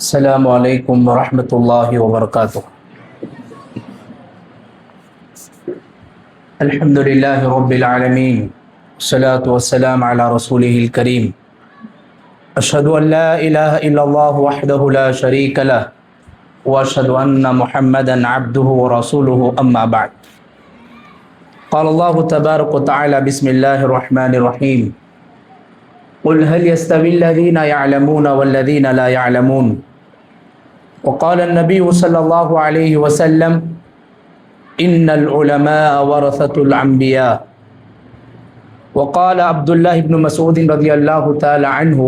السلام علیکم ورحمۃ اللہ وبرکاتہ۔ الحمد للہ رب العالمین، والصلاة والسلام علی رسولہ الکریم۔ اشہد ان لا الہ الا اللہ وحدہ لا شریک لہ، واشہد ان محمدا عبدہ ورسولہ، اما بعد۔ قال اللہ تبارک وتعالی بسم اللہ الرحمن الرحیم، قل هل يستوي الذين يعلمون والذين لا يعلمون، وقال النبي صلى الله عليه وسلم إن العلماء ورثة الأنبياء، وقال عبد الله بن مسعود رضي الله تعالى عنه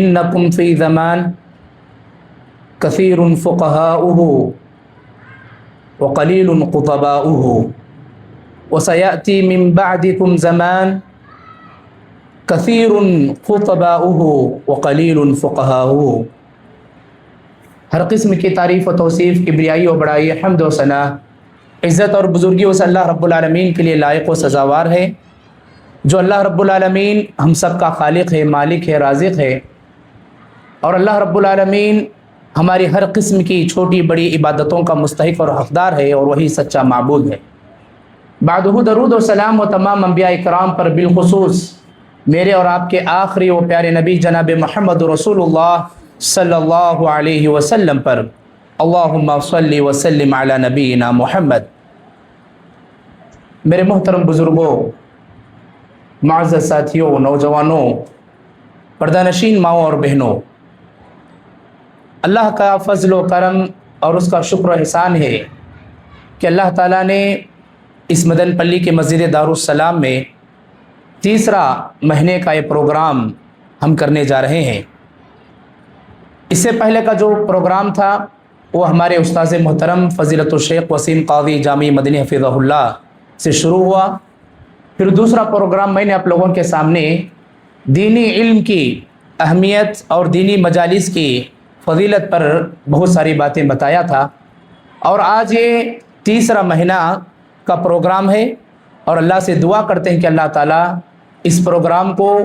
إنكم في زمان كثير فقهاؤه وقليل خطباؤه، وسيأتي من بعدكم زمان کثیر خطباؤہ وقلیل فقہاؤہ۔ ہر قسم کی تعریف و توصیف، کبریائی و بڑائی، حمد و ثنا، عزت اور بزرگی اس اللہ رب العالمین کے لیے لائق و سزاوار ہے، جو اللہ رب العالمین ہم سب کا خالق ہے، مالک ہے، رازق ہے، اور اللہ رب العالمین ہماری ہر قسم کی چھوٹی بڑی عبادتوں کا مستحق اور حقدار ہے، اور وہی سچا معبود ہے۔ بعدہ درود و سلام و تمام انبیاء اکرام پر، بالخصوص میرے اور آپ کے آخری و پیارے نبی جناب محمد رسول اللہ صلی اللہ علیہ وسلم پر، اللہم صلی وسلم علی نبینا محمد۔ میرے محترم بزرگوں، معزز ساتھیوں، نوجوانوں، پردہ نشین ماؤں اور بہنوں، اللہ کا فضل و کرم اور اس کا شکر و احسان ہے کہ اللہ تعالیٰ نے اس مدن پلی کے مسجد دارالسلام میں تیسرا مہینے کا یہ پروگرام ہم کرنے جا رہے ہیں۔ اس سے پہلے کا جو پروگرام تھا وہ ہمارے استاذ محترم فضیلت الشیخ وسیم قاضی جامعہ مدنی حفظہ اللہ سے شروع ہوا۔ پھر دوسرا پروگرام میں نے آپ لوگوں کے سامنے دینی علم کی اہمیت اور دینی مجالس کی فضیلت پر بہت ساری باتیں بتایا تھا، اور آج یہ تیسرا مہینہ کا پروگرام ہے، اور اللہ سے دعا کرتے ہیں کہ اللہ تعالیٰ اس پروگرام کو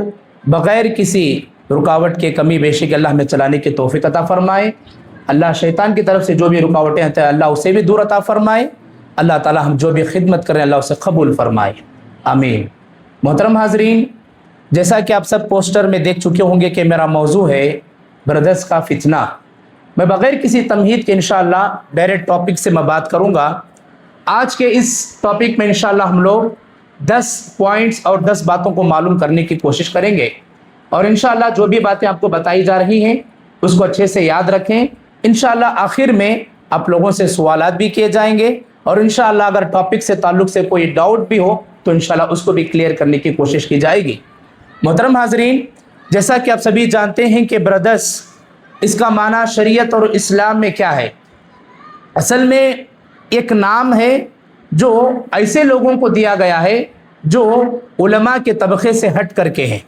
بغیر کسی رکاوٹ کے، کمی بیشی کے، اللہ ہمیں چلانے کی توفیق عطا فرمائے۔ اللہ شیطان کی طرف سے جو بھی رکاوٹیں ہیں اللہ اسے بھی دور عطا فرمائے۔ اللہ تعالیٰ ہم جو بھی خدمت کریں اللہ اسے قبول فرمائے، آمین۔ محترم حاضرین، جیسا کہ آپ سب پوسٹر میں دیکھ چکے ہوں گے کہ میرا موضوع ہے بردرز کا فتنہ۔ میں بغیر کسی تمہید کے انشاءاللہ ڈائریکٹ ٹاپک سے میں بات کروں گا۔ آج کے اس ٹاپک میں انشاءاللہ ہم لوگ 10 پوائنٹس اور 10 باتوں کو معلوم کرنے کی کوشش کریں گے، اور انشاءاللہ جو بھی باتیں آپ کو بتائی جا رہی ہیں اس کو اچھے سے یاد رکھیں۔ انشاءاللہ آخر میں آپ لوگوں سے سوالات بھی کیے جائیں گے، اور انشاءاللہ اگر ٹاپک سے تعلق سے کوئی ڈاؤٹ بھی ہو تو انشاءاللہ اس کو بھی کلیئر کرنے کی کوشش کی جائے گی۔ محترم حاضرین، جیسا کہ آپ سبھی جانتے ہیں کہ بردرز، اس کا معنی شریعت اور اسلام میں کیا ہے؟ اصل میں ایک نام ہے جو ایسے لوگوں کو دیا گیا ہے جو علماء کے طبقے سے ہٹ کر کے ہیں۔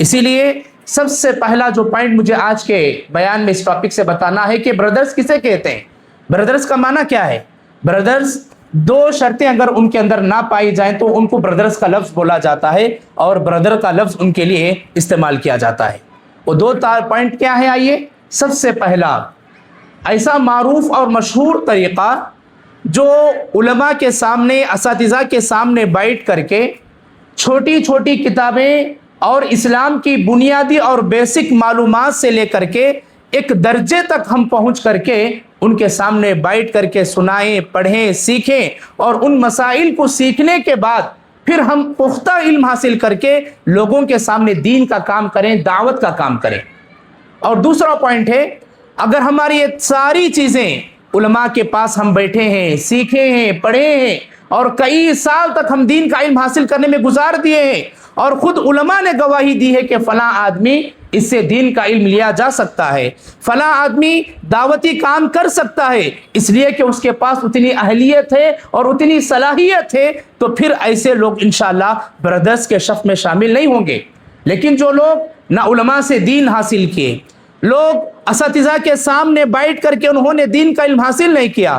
اسی لیے سب سے پہلا جو پوائنٹ مجھے آج کے بیان میں اس ٹاپک سے بتانا ہے کہ بردرز کسے کہتے ہیں، بردرز کا معنی کیا ہے۔ بردرز، 2 شرطیں اگر ان کے اندر نہ پائی جائیں تو ان کو بردرز کا لفظ بولا جاتا ہے، اور بردر کا لفظ ان کے لیے استعمال کیا جاتا ہے۔ وہ 2 پوائنٹ کیا ہے؟ آئیے، سب سے پہلا، ایسا معروف اور مشہور طریقہ جو علماء کے سامنے، اساتذہ کے سامنے بیٹھ کر کے چھوٹی چھوٹی کتابیں اور اسلام کی بنیادی اور بیسک معلومات سے لے کر کے ایک درجے تک ہم پہنچ کر کے ان کے سامنے بیٹھ کر کے سنائیں، پڑھیں، سیکھیں، اور ان مسائل کو سیکھنے کے بعد پھر ہم پختہ علم حاصل کر کے لوگوں کے سامنے دین کا کام کریں، دعوت کا کام کریں۔ اور دوسرا پوائنٹ ہے، اگر ہماری یہ ساری چیزیں علماء کے پاس ہم بیٹھے ہیں، سیکھے ہیں، پڑھے ہیں، اور کئی سال تک ہم دین کا علم حاصل کرنے میں گزار دیے ہیں، اور خود علماء نے گواہی دی ہے کہ فلاں آدمی اس سے دین کا علم لیا جا سکتا ہے، فلاں آدمی دعوتی کام کر سکتا ہے، اس لیے کہ اس کے پاس اتنی اہلیت ہے اور اتنی صلاحیت ہے، تو پھر ایسے لوگ انشاءاللہ بردرز کے صف میں شامل نہیں ہوں گے۔ لیکن جو لوگ نہ علماء سے دین حاصل کیے، لوگ اساتذہ کے سامنے بیٹھ کر کے انہوں نے دین کا علم حاصل نہیں کیا،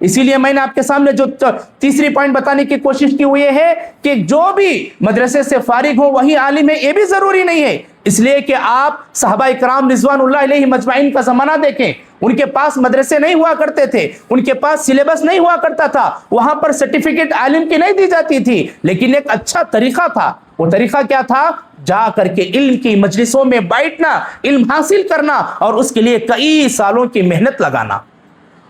اسی لیے میں نے آپ کے سامنے جو تیسری پوائنٹ بتانے کی کوشش کی وہ یہ ہے کہ جو بھی مدرسے سے فارغ ہو وہی عالم ہے، یہ بھی ضروری نہیں ہے، اس لیے کہ آپ صحابہ کرام رضوان اللہ علیہ مجمعین کا زمانہ دیکھیں، ان کے پاس مدرسے نہیں ہوا کرتے تھے، ان کے پاس سلیبس نہیں ہوا کرتا تھا، وہاں پر سرٹیفکیٹ عالم کی نہیں دی جاتی تھی، لیکن ایک اچھا طریقہ تھا۔ وہ طریقہ کیا تھا؟ جا کر کے علم کی مجلسوں میں بیٹھنا، علم حاصل کرنا، اور اس کے لیے کئی سالوں کی محنت لگانا۔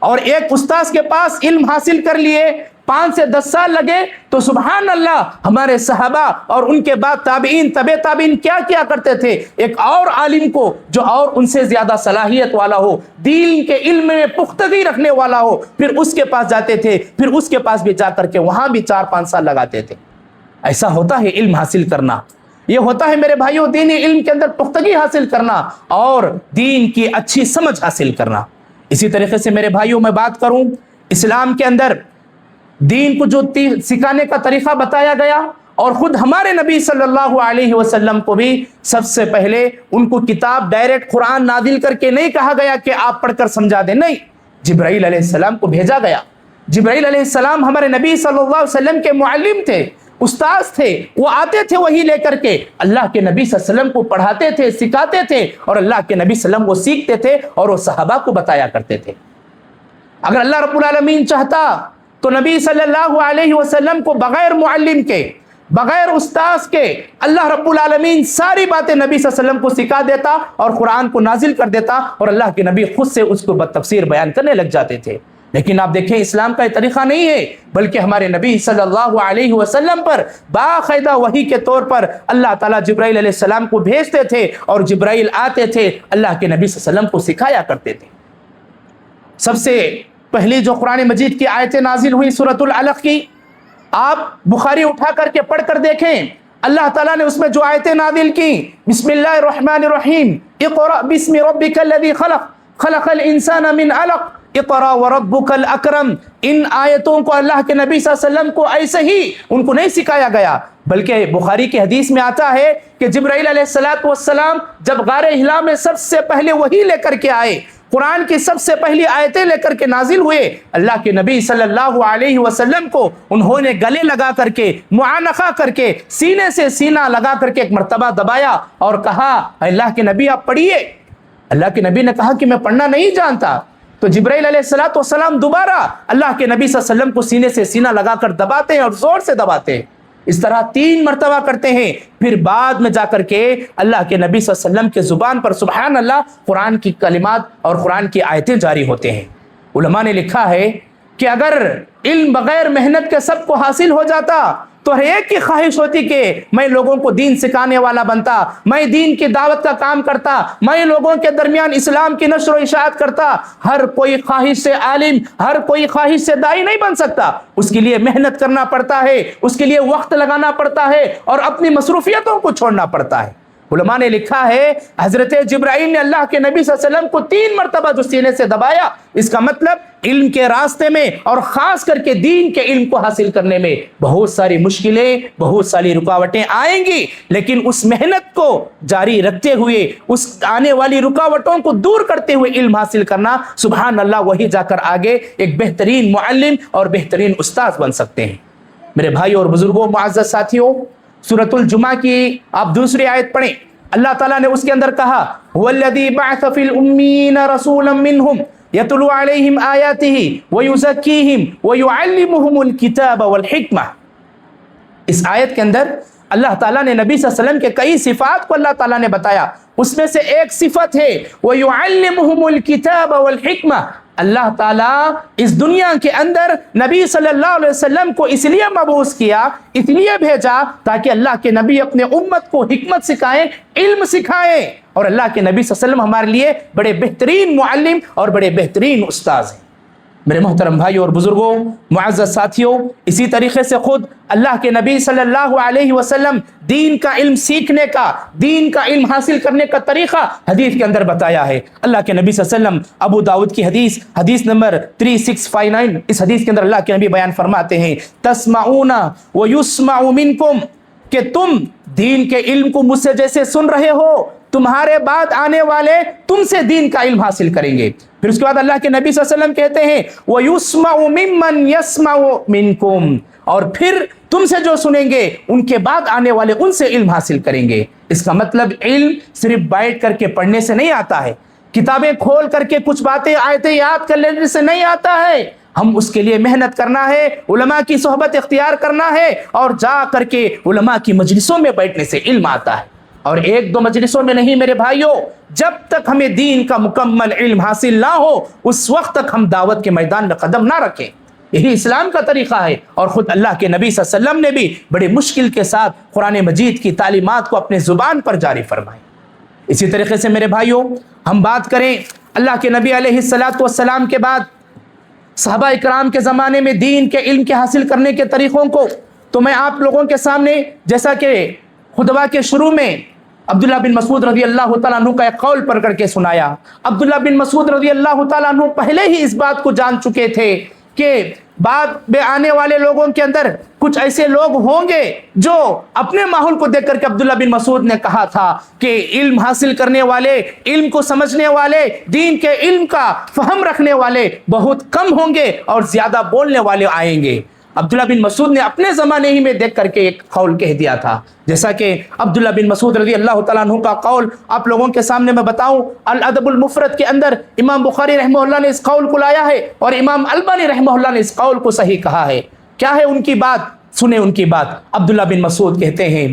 اور ایک استاذ کے پاس علم حاصل کر لیے 5 سے 10 سال لگے تو سبحان اللہ، ہمارے صحابہ اور ان کے بعد تابعین طبع تابعین کیا کیا کرتے تھے؟ ایک اور عالم کو جو اور ان سے زیادہ صلاحیت والا ہو، دین کے علم میں پختگی رکھنے والا ہو، پھر اس کے پاس جاتے تھے، پھر اس کے پاس بھی جا کر کے وہاں بھی 4-5 سال لگاتے تھے۔ ایسا ہوتا ہے علم حاصل کرنا، یہ ہوتا ہے میرے بھائیوں دینی علم کے اندر پختگی حاصل کرنا اور دین کی اچھی سمجھ حاصل کرنا۔ اسی طریقے سے میرے بھائیوں میں بات کروں، اسلام کے اندر دین کو جو سکھانے کا طریقہ بتایا گیا، اور خود ہمارے نبی صلی اللہ علیہ وسلم کو بھی سب سے پہلے ان کو کتاب ڈائریکٹ قرآن نازل کر کے نہیں کہا گیا کہ آپ پڑھ کر سمجھا دیں، نہیں، جبرائیل علیہ السلام کو بھیجا گیا۔ جبرائیل علیہ السلام ہمارے نبی صلی اللہ علیہ وسلم کے معلم تھے، استاذ تھے، وہ آتے تھے وہی لے کر کے اللہ کے نبی صلی اللہ علیہ وسلم کو پڑھاتے تھے، سکھاتے تھے، اور اللہ کے نبی صلی اللہ علیہ وسلم وہ سیکھتے تھے اور وہ صحابہ کو بتایا کرتے تھے۔ اگر اللہ رب العالمین چاہتا تو نبی صلی اللہ علیہ وسلم کو بغیر معلم کے، بغیر استاذ کے، اللہ رب العالمین ساری باتیں نبی صلی اللہ علیہ وسلم کو سکھا دیتا اور قرآن کو نازل کر دیتا، اور اللہ کے نبی خود سے اس کو بتفسیر بیان کرنے لگ جاتے تھے۔ لیکن آپ دیکھیں اسلام کا یہ طریقہ نہیں ہے، بلکہ ہمارے نبی صلی اللہ علیہ وسلم پر باقاعدہ وحی کے طور پر اللہ تعالیٰ جبرائیل علیہ السلام کو بھیجتے تھے، اور جبرائیل آتے تھے اللہ کے نبی صلی اللہ علیہ وسلم کو سکھایا کرتے تھے۔ سب سے پہلی جو قرآن مجید کی آیتیں نازل ہوئی سورۃ العلق کی، آپ بخاری اٹھا کر کے پڑھ کر دیکھیں، اللہ تعالیٰ نے اس میں جو آیتیں نازل کی، بسم اللہ الرحمن الرحیم، اقرأ بسم ربک الذی خلق، خلق الانسان من علق، اقرأ وربک الاکرم۔ ان آیتوں کو اللہ کے نبی صلی اللہ علیہ وسلم کو ایسے ہی ان کو نہیں سکھایا گیا، بلکہ بخاری کی حدیث میں آتا ہے کہ جبرائیل علیہ السلام جب غار ہرا میں سب سے پہلے وحی لے کر کے آئے، قرآن کی سب سے پہلی آیتیں لے کر کے نازل ہوئے، اللہ کے نبی صلی اللہ علیہ وسلم کو انہوں نے گلے لگا کر کے، معانقہ کر کے، سینے سے سینہ لگا کر کے ایک مرتبہ دبایا اور کہا اللہ کے نبی آپ پڑھیے۔ اللہ کے نبی نے کہا کہ میں پڑھنا نہیں جانتا، تو جبرائیل علیہ السلام دوبارہ اللہ کے نبی صلی اللہ علیہ وسلم کو سینے سے سینہ لگا کر دباتے ہیں اور زور سے دباتے ہیں، اس طرح 3 مرتبہ کرتے ہیں، پھر بعد میں جا کر کے اللہ کے نبی صلی اللہ علیہ وسلم کے زبان پر سبحان اللہ قرآن کی کلمات اور قرآن کی آیتیں جاری ہوتے ہیں۔ علماء نے لکھا ہے کہ اگر علم بغیر محنت کے سب کو حاصل ہو جاتا تو ہر ایک کی خواہش ہوتی کہ میں لوگوں کو دین سکھانے والا بنتا، میں دین کی دعوت کا کام کرتا، میں لوگوں کے درمیان اسلام کی نشر و اشاعت کرتا۔ ہر کوئی خواہش سے عالم، ہر کوئی خواہش سے داعی نہیں بن سکتا، اس کے لیے محنت کرنا پڑتا ہے، اس کے لیے وقت لگانا پڑتا ہے اور اپنی مصروفیتوں کو چھوڑنا پڑتا ہے۔ علماء نے لکھا ہے حضرت جبرائیل نے اللہ کے نبی صلی اللہ علیہ وسلم کو 3 مرتبہ جو سینے سے دبایا، اس کا مطلب علم کے راستے میں اور خاص کر کے دین کے علم کو حاصل کرنے میں بہت ساری مشکلیں، بہت ساری رکاوٹیں آئیں گی، لیکن اس محنت کو جاری رکھتے ہوئے، اس آنے والی رکاوٹوں کو دور کرتے ہوئے علم حاصل کرنا، سبحان اللہ، وہی جا کر آگے ایک بہترین معلم اور بہترین استاذ بن سکتے ہیں۔ میرے بھائی اور بزرگوں، معزز ساتھیوں، سورۃ الجمعہ کی آپ دوسری آیت پڑھیں، اللہ تعالیٰ نے اس کے اندر کہا هو الذی بعث فی الامین رسولا منہم یتلو علیہم آیاتہ ویزکیہم ویعلمہم الکتاب والحکمہ۔ اس آیت کے اندر اللہ تعالیٰ نے نبی صلی اللہ علیہ وسلم کے کئی صفات کو اللہ تعالیٰ نے بتایا، اس میں سے ایک صفت ہے ویعلمہم الکتاب والحکمہ۔ اللہ تعالیٰ اس دنیا کے اندر نبی صلی اللہ علیہ وسلم کو اس لیے مبعوث کیا، اس لیے بھیجا تاکہ اللہ کے نبی اپنے امت کو حکمت سکھائیں، علم سکھائیں، اور اللہ کے نبی صلی اللہ علیہ وسلم ہمارے لیے بڑے بہترین معلم اور بڑے بہترین استاذ ہیں۔ میرے محترم بھائیوں اور بزرگوں، معزز ساتھیوں، اسی طریقے سے خود اللہ کے نبی صلی اللہ علیہ وسلم دین کا علم سیکھنے کا، دین کا علم حاصل کرنے کا طریقہ حدیث کے اندر بتایا ہے۔ اللہ کے نبی صلی اللہ علیہ وسلم ابو داؤد کی حدیث نمبر 3659، اس حدیث کے اندر اللہ کے نبی بیان فرماتے ہیں تسمعون ویسمع منکم، کہ تم دین کے علم کو مجھ سے جیسے سن رہے ہو، تمہارے بعد آنے والے تم سے دین کا علم حاصل کریں گے۔ پھر اس کے بعد اللہ کے نبی صلی اللہ علیہ وسلم کہتے ہیں وَيُسْمَعُ مِمَّنْ يَسْمَعُ مِنْكُمْ، اور پھر تم سے جو سنیں گے ان کے بعد آنے والے ان سے علم حاصل کریں گے۔ اس کا مطلب علم صرف بیٹھ کر کے پڑھنے سے نہیں آتا ہے، کتابیں کھول کر کے کچھ باتیں آیتیں یاد کر لینے سے نہیں آتا ہے، ہم اس کے لیے محنت کرنا ہے، علماء کی صحبت اختیار کرنا ہے، اور جا کر کے علماء کی مجلسوں میں بیٹھنے سے علم آتا ہے، اور ایک دو مجلسوں میں نہیں میرے بھائیوں۔ جب تک ہمیں دین کا مکمل علم حاصل نہ ہو اس وقت تک ہم دعوت کے میدان میں قدم نہ رکھیں۔ یہی اسلام کا طریقہ ہے، اور خود اللہ کے نبی صلی اللہ علیہ وسلم نے بھی بڑے مشکل کے ساتھ قرآن مجید کی تعلیمات کو اپنے زبان پر جاری فرمائی۔ اسی طریقے سے میرے بھائیوں ہم بات کریں اللہ کے نبی علیہ الصلاۃ والسلام کے بعد صحابہ اکرام کے زمانے میں دین کے علم کے حاصل کرنے کے طریقوں کو، تو میں آپ لوگوں کے سامنے جیسا کہ خطبہ کے شروع میں عبداللہ بن مسعود رضی اللہ تعالیٰ عنہ کا ایک قول پڑھ کر کے سنایا۔ عبداللہ بن مسعود رضی اللہ تعالیٰ عنہ پہلے ہی اس بات کو جان چکے تھے کہ بعد میں آنے والے لوگوں کے اندر کچھ ایسے لوگ ہوں گے جو اپنے ماحول کو دیکھ کر کے عبداللہ بن مسعود نے کہا تھا کہ علم حاصل کرنے والے، علم کو سمجھنے والے، دین کے علم کا فہم رکھنے والے بہت کم ہوں گے اور زیادہ بولنے والے آئیں گے۔ عبداللہ بن مسعود نے اپنے زمانے ہی میں دیکھ کر کے ایک قول کہہ دیا تھا، جیسا کہ عبداللہ بن مسعود رضی اللہ تعالیٰ عنہ کا قول آپ لوگوں کے سامنے میں بتاؤں۔ الادب المفرد کے اندر امام بخاری رحمہ اللہ نے اس قول کو لایا ہے، اور امام البانی رحمہ اللہ نے اس قول کو صحیح کہا ہے۔ کیا ہے ان کی بات؟ سنیں ان کی بات۔ عبداللہ بن مسعود کہتے ہیں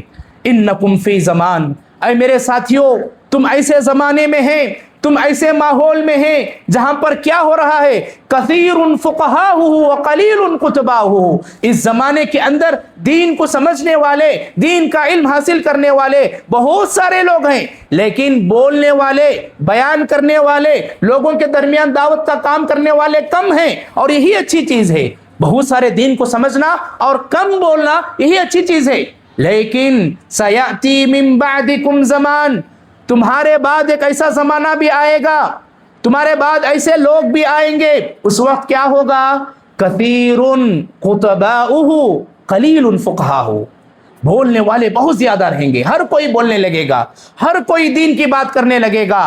انکم فی زمان، اے میرے ساتھیوں تم ایسے زمانے میں ہیں، تم ایسے ماحول میں ہیں جہاں پر کیا ہو رہا ہے، کثیر فقہاہ وقلیل خطباہ۔ اس زمانے کے اندر دین کو سمجھنے والے، دین کا علم حاصل کرنے والے بہت سارے لوگ ہیں، لیکن بولنے والے، بیان کرنے والے، لوگوں کے درمیان دعوت کا کام کرنے والے کم ہیں، اور یہی اچھی چیز ہے۔ بہت سارے دین کو سمجھنا اور کم بولنا یہی اچھی چیز ہے، لیکن سیاتی من بعدکم زمان، تمہارے بعد ایک ایسا زمانہ بھی آئے گا، تمہارے بعد ایسے لوگ بھی آئیں گے، اس وقت کیا ہوگا، کثیر خطباؤہ قلیل فقہاہ، بولنے والے بہت زیادہ رہیں گے، ہر کوئی بولنے لگے گا، ہر کوئی دین کی بات کرنے لگے گا،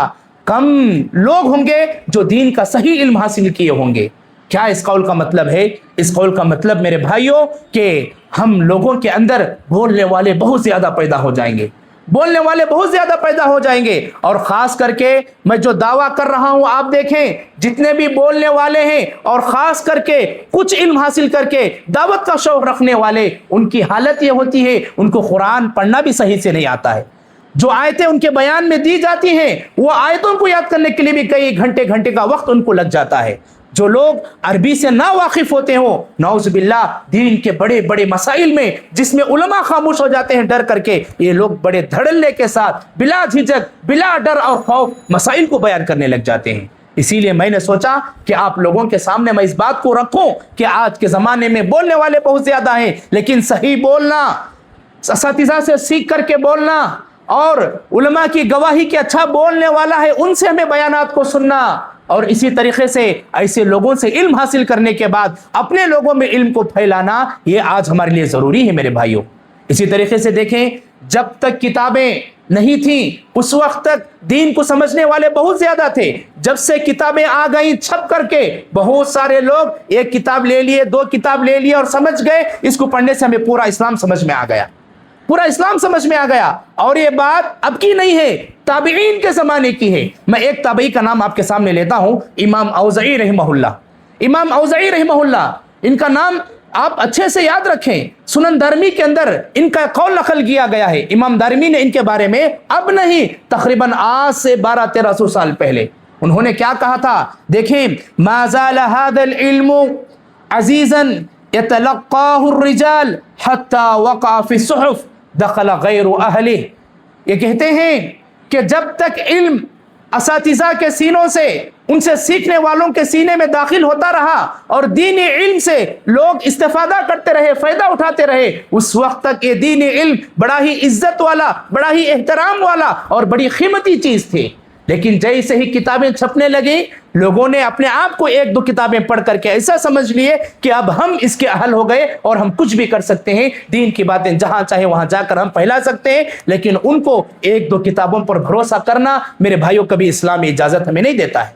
کم لوگ ہوں گے جو دین کا صحیح علم حاصل کیے ہوں گے۔ کیا اس قول کا مطلب ہے؟ اس قول کا مطلب میرے بھائیوں کہ ہم لوگوں کے اندر بولنے والے بہت زیادہ پیدا ہو جائیں گے، بولنے والے بہت زیادہ پیدا ہو جائیں گے، اور خاص کر کے میں جو دعویٰ کر رہا ہوں آپ دیکھیں جتنے بھی بولنے والے ہیں اور خاص کر کے کچھ علم حاصل کر کے دعوت کا شوق رکھنے والے، ان کی حالت یہ ہوتی ہے ان کو قرآن پڑھنا بھی صحیح سے نہیں آتا ہے۔ جو آیتیں ان کے بیان میں دی جاتی ہیں وہ آیتوں کو یاد کرنے کے لیے بھی کئی گھنٹے کا وقت ان کو لگ جاتا ہے۔ جو لوگ عربی سے نا واقف ہوتے ہوں، نعوذ باللہ دین کے بڑے بڑے مسائل میں جس میں علماء خاموش ہو جاتے ہیں ڈر کر کے، یہ لوگ بڑے دھڑلے کے ساتھ بلا جھجک، بلا ڈر اور خوف مسائل کو بیان کرنے لگ جاتے ہیں۔ اسی لیے میں نے سوچا کہ آپ لوگوں کے سامنے میں اس بات کو رکھوں کہ آج کے زمانے میں بولنے والے بہت زیادہ ہیں، لیکن صحیح بولنا، اساتذہ سے سیکھ کر کے بولنا، اور علماء کی گواہی کہ اچھا بولنے والا ہے ان سے ہمیں بیانات کو سننا، اور اسی طریقے سے ایسے لوگوں سے علم حاصل کرنے کے بعد اپنے لوگوں میں علم کو پھیلانا، یہ آج ہمارے لیے ضروری ہے میرے بھائیوں۔ اسی طریقے سے دیکھیں جب تک کتابیں نہیں تھیں اس وقت تک دین کو سمجھنے والے بہت زیادہ تھے، جب سے کتابیں آ گئیں چھپ کر کے بہت سارے لوگ ایک کتاب لے لیے، دو کتاب لے لیے اور سمجھ گئے اس کو پڑھنے سے ہمیں پورا اسلام سمجھ میں آ گیا، پورا اسلام سمجھ میں آ گیا۔ اور یہ بات اب کی نہیں ہے، تابعین کے زمانے کی ہے۔ میں ایک تابعی کا نام آپ کے سامنے لیتا ہوں، امام اوزاعی رحمہ اللہ۔ امام اوزاعی رحمہ اللہ، ان کا نام آپ اچھے سے یاد رکھیں، سنن دارمی کے اندر ان کا قول نقل کیا گیا ہے۔ امام دارمی نے ان کے بارے میں اب نہیں تقریباً آج سے 1200-1300 سال پہلے انہوں نے کیا کہا تھا، دیکھیں ما زال هذا العلم عزیزا يتلقاه الرجال حتى وقع في الصحف دخل غیر اہلہ۔ یہ کہتے ہیں کہ جب تک علم اساتذہ کے سینوں سے، ان سے سیکھنے والوں کے سینے میں داخل ہوتا رہا اور دینی علم سے لوگ استفادہ کرتے رہے، فائدہ اٹھاتے رہے، اس وقت تک یہ دینی علم بڑا ہی عزت والا، بڑا ہی احترام والا اور بڑی قیمتی چیز تھی۔ لیکن جیسے ہی کتابیں چھپنے لگی لوگوں نے اپنے آپ کو ایک دو کتابیں پڑھ کر کے ایسا سمجھ لیے کہ اب ہم اس کے اہل ہو گئے اور ہم کچھ بھی کر سکتے ہیں، دین کی باتیں جہاں چاہے وہاں جا کر ہم پھیلا سکتے ہیں۔ لیکن ان کو ایک دو کتابوں پر بھروسہ کرنا میرے بھائیوں کبھی اسلامی اجازت ہمیں نہیں دیتا ہے۔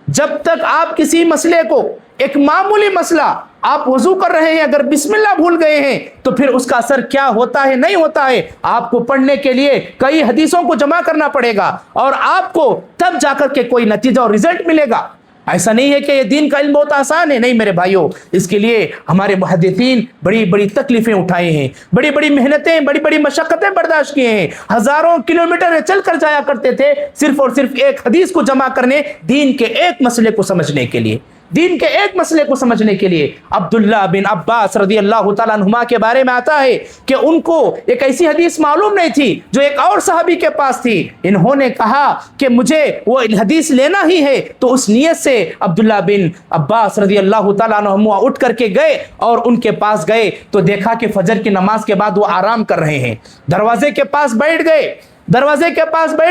جب تک آپ کسی مسئلے کو، ایک معمولی مسئلہ، آپ وضو کر رہے ہیں اگر بسم اللہ بھول گئے ہیں تو پھر اس کا اثر کیا ہوتا ہے نہیں ہوتا ہے آپ کو پڑھنے کے لیے کئی حدیثوں کو جمع کرنا پڑے گا اور آپ کو تب جا کر کے کوئی نتیجہ اور رزلٹ ملے گا۔ ایسا نہیں ہے کہ یہ دین کا علم بہت آسان ہے، نہیں میرے بھائیوں، اس کے لیے ہمارے محدثین بڑی بڑی تکلیفیں اٹھائے ہیں، بڑی بڑی محنتیں، بڑی بڑی مشقتیں برداشت کیے ہیں، ہزاروں کلومیٹر چل کر جایا کرتے تھے صرف اور صرف ایک حدیث کو جمع کرنے، دین کے ایک مسئلے کو سمجھنے کے لیے، دین کے ایک مسئلے کو سمجھنے کے لیے۔ عبداللہ بن عباس رضی اللہ تعالیٰ عنہما کے بارے میں آتا ہے کہ ان کو ایک ایسی حدیث معلوم نہیں تھی جو ایک اور صحابی کے پاس تھی، انہوں نے کہا کہ مجھے وہ حدیث لینا ہی ہے، تو اس نیت سے عبداللہ بن عباس رضی اللہ تعالیٰ عنہما اٹھ کر کے گئے اور ان کے پاس گئے تو دیکھا کہ فجر کی نماز کے بعد وہ آرام کر رہے ہیں، دروازے کے پاس بیٹھ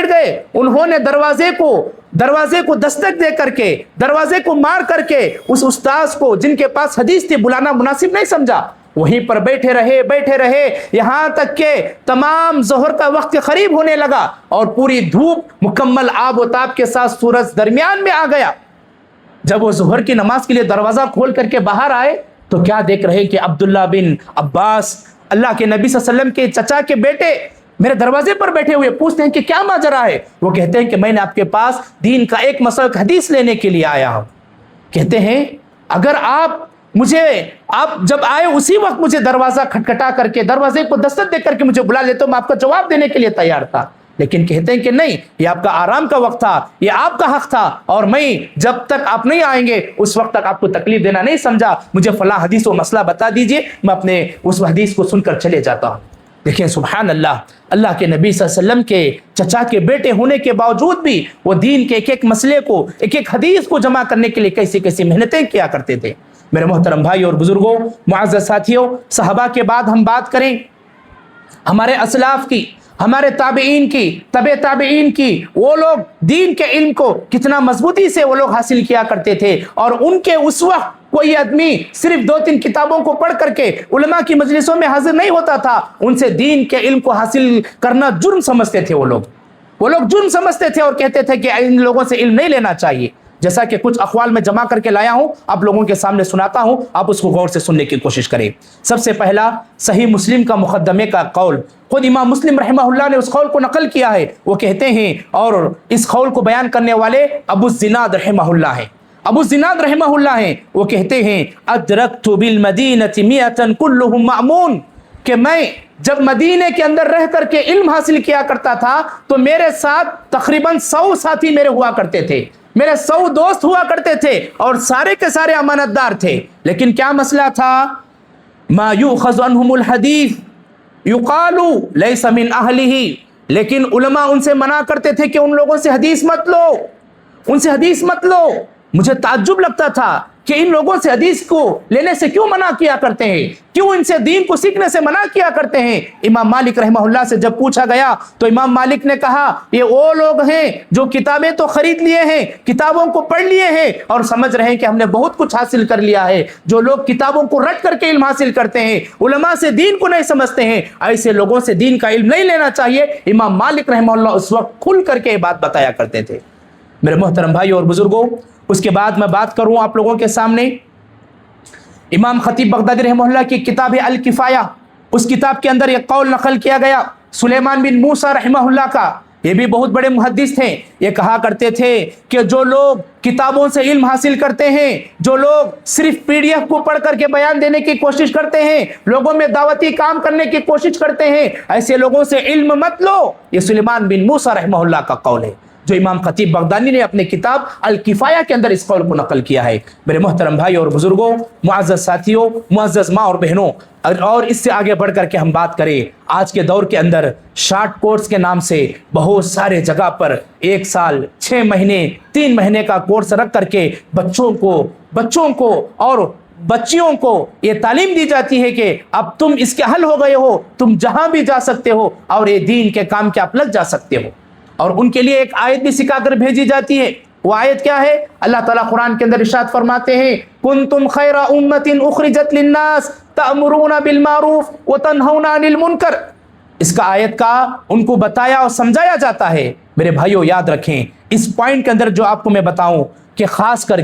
گئے، انہوں نے دروازے کو دستک دے کر کے، دروازے کو مار کر کے اس استاذ کو جن کے پاس حدیث تھی بلانا مناسب نہیں سمجھا، وہیں پر بیٹھے رہے یہاں تک کہ تمام ظہر کا وقت قریب ہونے لگا اور پوری دھوپ مکمل آب و تاب کے ساتھ سورج درمیان میں آ گیا۔ جب وہ ظہر کی نماز کے لیے دروازہ کھول کر کے باہر آئے تو کیا دیکھ رہے کہ عبداللہ بن عباس اللہ کے نبی صلی اللہ علیہ وسلم کے چچا کے بیٹے میرے دروازے پر بیٹھے ہوئے، پوچھتے ہیں کہ کیا ماجرا ہے؟ وہ کہتے ہیں کہ میں نے آپ کے پاس دین کا ایک مسئلہ حدیث لینے کے لیے آیا ہوں۔ کہتے ہیں اگر آپ جب آئے اسی وقت مجھے دروازہ کھٹکھٹا کر کے، دروازے کو دستک دے کر کے مجھے بلا لیتے، میں آپ کا جواب دینے کے لیے تیار تھا، لیکن کہتے ہیں کہ نہیں، یہ آپ کا آرام کا وقت تھا، یہ آپ کا حق تھا، اور میں جب تک آپ نہیں آئیں گے اس وقت تک آپ کو تکلیف دینا نہیں سمجھا، مجھے فلاں حدیث و مسئلہ بتا دیجئے، میں اپنے اس حدیث کو سن کر چلے جاتا ہوں۔ دیکھیں سبحان اللہ کے نبی صلی اللہ علیہ وسلم کے چچا کے بیٹے ہونے کے باوجود بھی وہ دین کے ایک ایک مسئلے کو، ایک ایک حدیث کو جمع کرنے کے لیے کیسی کیسی محنتیں کیا کرتے تھے۔ میرے محترم بھائی اور بزرگوں، معزز ساتھیوں، صحابہ کے بعد ہم بات کریں ہمارے اسلاف کی، ہمارے تابعین کی، تبع تابعین کی، وہ لوگ دین کے علم کو کتنا مضبوطی سے وہ لوگ حاصل کیا کرتے تھے، اور ان کے اس وقت کوئی آدمی صرف 2-3 کتابوں کو پڑھ کر کے علماء کی مجلسوں میں حاضر نہیں ہوتا تھا، ان سے دین کے علم کو حاصل کرنا جرم سمجھتے تھے وہ لوگ جرم سمجھتے تھے اور کہتے تھے کہ ان لوگوں سے علم نہیں لینا چاہیے۔ جیسا کہ کچھ اقوال میں جمع کر کے لایا ہوں، آپ لوگوں کے سامنے سناتا ہوں، آپ اس کو غور سے سننے کی کوشش کریں۔ سب سے پہلا صحیح مسلم کا مقدمے کا قول، خود امام مسلم رحمہ اللہ نے اس قول کو نقل کیا ہے، وہ کہتے ہیں، اور اس قول کو بیان کرنے والے ابو الزناد رحمہ اللہ ہیں، وہ کہتے ہیں ادرکت بالمدینۃ مئۃ کلہم مأمون، کہ میں جب مدینے کے اندر رہ کر کے علم حاصل کیا کرتا تھا تو میرے ساتھ تقریباً 100 ساتھی میرے ہوا کرتے تھے، میرے 100 دوست ہوا کرتے تھے، اور سارے کے سارے امانت دار تھے، لیکن کیا مسئلہ تھا؟ ما یؤخذ عنہم الحدیث یقال لیس من اہلہ، لیکن علماء ان سے منع کرتے تھے کہ ان لوگوں سے حدیث مت لو، مجھے تعجب لگتا تھا کہ ان لوگوں سے حدیث کو لینے سے کیوں منع کیا کرتے ہیں، کیوں ان سے دین کو سیکھنے سے منع کیا کرتے ہیں۔ امام مالک رحمہ اللہ سے جب پوچھا گیا تو امام مالک نے کہا یہ وہ لوگ ہیں جو کتابیں تو خرید لیے ہیں، کتابوں کو پڑھ لیے ہیں اور سمجھ رہے ہیں کہ ہم نے بہت کچھ حاصل کر لیا ہے، جو لوگ کتابوں کو رٹ کر کے علم حاصل کرتے ہیں، علماء سے دین کو نہیں سمجھتے ہیں، ایسے لوگوں سے دین کا علم نہیں لینا چاہیے۔ امام مالک رحمہ اللہ اس وقت کھل کر کے یہ بات بتایا کرتے تھے۔ میرے محترم بھائی اور بزرگوں، اس کے بعد میں بات کروں آپ لوگوں کے سامنے امام خطیب بغدادی رحمہ اللہ کی کتاب ہے الکفایہ، اس کتاب کے اندر ایک قول نقل کیا گیا سلیمان بن موسیٰ رحمہ اللہ کا، یہ بھی بہت بڑے محدث تھے، یہ کہا کرتے تھے کہ جو لوگ کتابوں سے علم حاصل کرتے ہیں، جو لوگ صرف PDF کو پڑھ کر کے بیان دینے کی کوشش کرتے ہیں، لوگوں میں دعوتی کام کرنے کی کوشش کرتے ہیں، ایسے لوگوں سے علم مت لو، یہ سلیمان بن موسیٰ رحمہ اللہ کا قول ہے، جو امام خطیب بغدادی نے اپنے کتاب الکفایہ کے اندر اس قول کو نقل کیا ہے۔ میرے محترم بھائی اور بزرگوں، معزز ساتھیوں، معزز ماں اور بہنوں، اور اس سے آگے بڑھ کر کے ہم بات کریں، آج کے دور کے اندر شارٹ کورس کے نام سے بہت سارے جگہ پر 1 سال 6 مہینے 3 مہینے کا کورس رکھ کر کے بچوں کو اور بچیوں کو یہ تعلیم دی جاتی ہے کہ اب تم اس کے حل ہو گئے ہو، تم جہاں بھی جا سکتے ہو اور یہ دین کے کام کے آپ لگ جا سکتے ہو۔ اور ان کے لیے ایک آیت بھی سکھا کر بھیجی جاتی ہے. وہ آیت کیا ہے؟ اللہ تعالیٰ قرآن کے اندر ارشاد فرماتے ہیں کنتم خیر امت اخرجت للناس تأمرون بالمعروف وتنہون عن المنکر. اس کا آیت کا ان کو بتایا اور سمجھایا جاتا ہے. میرے بھائیوں یاد رکھیں اس پوائنٹ کے اندر جو آپ کو میں بتاؤں کہ خاص کر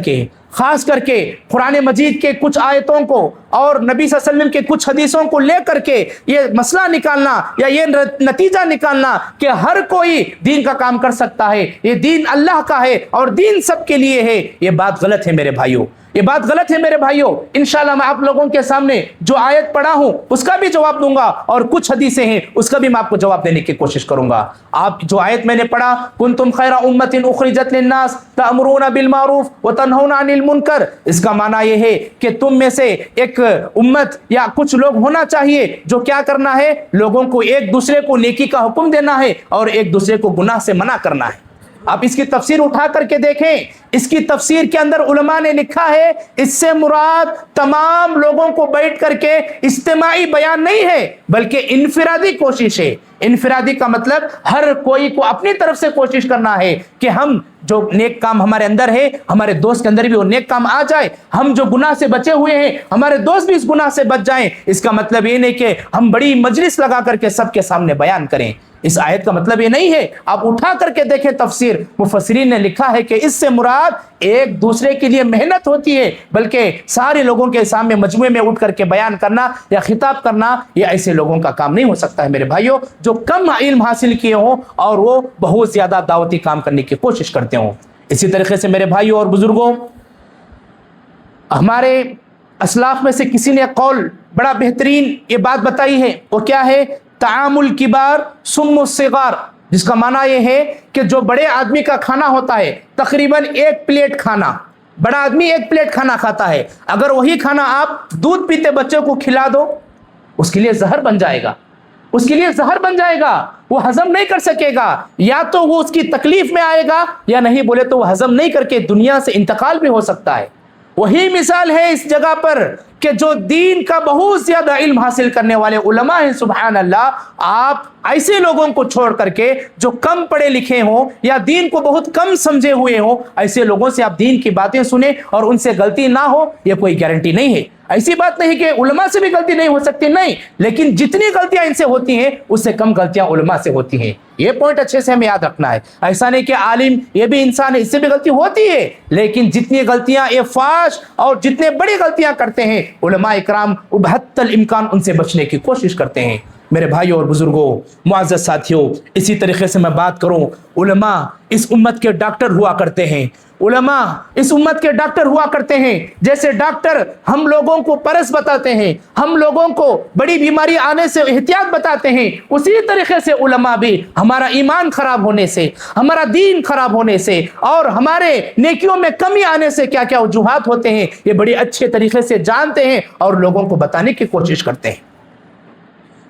کے قرآن مجید کے کچھ آیتوں کو اور نبی صلی اللہ علیہ وسلم کے کچھ حدیثوں کو لے کر کے یہ مسئلہ نکالنا یا یہ نتیجہ نکالنا کہ ہر کوئی دین کا کام کر سکتا ہے، یہ دین اللہ کا ہے اور دین سب کے لیے ہے، یہ بات غلط ہے میرے بھائیوں، یہ بات غلط ہے میرے بھائیوں. انشاءاللہ میں آپ لوگوں کے سامنے جو آیت پڑھا ہوں اس کا بھی جواب دوں گا اور کچھ حدیثیں ہیں اس کا بھی میں آپ کو جواب دینے کی کوشش کروں گا. آپ جو آیت میں نے پڑھا کنتم خیر امت اخرجت للناس تأمرون بالمعروف وتنہون عن المنکر، اس کا معنی یہ ہے کہ تم میں سے ایک امت یا کچھ لوگ ہونا چاہیے جو کیا کرنا ہے، لوگوں کو ایک دوسرے کو نیکی کا حکم دینا ہے اور ایک دوسرے کو گناہ سے منع کرنا ہے. آپ اس کی تفسیر اٹھا کر کے دیکھیں، اس کی تفسیر کے اندر علماء نے لکھا ہے اس سے مراد تمام لوگوں کو بیٹھ کر کے اجتماعی بیان نہیں ہے بلکہ انفرادی کوشش ہے. انفرادی کا مطلب ہر کوئی کو اپنی طرف سے کوشش کرنا ہے کہ ہم جو نیک کام ہمارے اندر ہے ہمارے دوست کے اندر بھی وہ نیک کام آ جائے، ہم جو گناہ سے بچے ہوئے ہیں ہمارے دوست بھی اس گناہ سے بچ جائیں. اس کا مطلب یہ نہیں کہ ہم بڑی مجلس لگا کر کے سب کے سامنے بیان کریں. اس آیت کا مطلب یہ نہیں ہے. آپ اٹھا کر کے دیکھیں تفسیر، مفسرین نے لکھا ہے کہ اس سے مراد ایک دوسرے کے لیے محنت ہوتی ہے بلکہ سارے لوگوں کے سامنے مجموعے میں اٹھ کر کے بیان کرنا یا خطاب کرنا یہ ایسے لوگوں کا کام نہیں ہو سکتا ہے میرے بھائیوں جو کم علم حاصل کیے ہوں اور وہ بہت زیادہ دعوتی کام کرنے کی کوشش کرتے ہوں. اسی طریقے سے میرے بھائیوں اور بزرگوں، ہمارے اسلاف میں سے کسی نے قول بڑا بہترین یہ بات بتائی ہے، وہ کیا ہے؟ تعامل کبار سم الصغار، جس کا معنی یہ ہے کہ جو بڑے آدمی کا کھانا ہوتا ہے تقریباً ایک پلیٹ کھانا، بڑا آدمی ایک پلیٹ کھانا کھاتا ہے، اگر وہی کھانا آپ دودھ پیتے بچے کو کھلا دو اس کے لیے زہر بن جائے گا، اس کے لیے زہر بن جائے گا، وہ ہضم نہیں کر سکے گا، یا تو وہ اس کی تکلیف میں آئے گا یا نہیں بولے تو وہ ہضم نہیں کر کے دنیا سے انتقال بھی ہو سکتا ہے. وہی مثال ہے اس جگہ پر کہ جو دین کا بہت زیادہ علم حاصل کرنے والے علماء ہیں، سبحان اللہ، آپ ایسے لوگوں کو چھوڑ کر کے جو کم پڑھے لکھے ہوں یا دین کو بہت کم سمجھے ہوئے ہوں، ایسے لوگوں سے آپ دین کی باتیں سنیں اور ان سے غلطی نہ ہو، یہ کوئی گارنٹی نہیں ہے. ایسی بات نہیں کہ علماء سے بھی غلطی نہیں ہو سکتی، نہیں، لیکن جتنی غلطیاں ان سے ہوتی ہیں اس سے کم غلطیاں علماء سے ہوتی ہیں. یہ پوائنٹ اچھے سے ہمیں یاد رکھنا ہے. ایسا نہیں کہ عالم یہ بھی انسان ہے، اس سے بھی غلطی ہوتی ہے، لیکن جتنی غلطیاں یہ فاش اور جتنے بڑی غلطیاں کرتے ہیں علماء اکرام بحت الامکان ان سے بچنے کی کوشش کرتے ہیں. میرے بھائیوں اور بزرگوں، معزز ساتھیوں، اسی طریقے سے میں بات کروں، علماء اس امت کے ڈاکٹر ہوا کرتے ہیں. علماء اس امت کے ڈاکٹر ہوا کرتے ہیں. جیسے ڈاکٹر ہم لوگوں کو پرس بتاتے ہیں، ہم لوگوں کو بڑی بیماری آنے سے احتیاط بتاتے ہیں، اسی طریقے سے علماء بھی ہمارا ایمان خراب ہونے سے، ہمارا دین خراب ہونے سے اور ہمارے نیکیوں میں کمی آنے سے کیا کیا وجوہات ہوتے ہیں یہ بڑے اچھے طریقے سے جانتے ہیں اور لوگوں کو بتانے کی کوشش کرتے ہیں.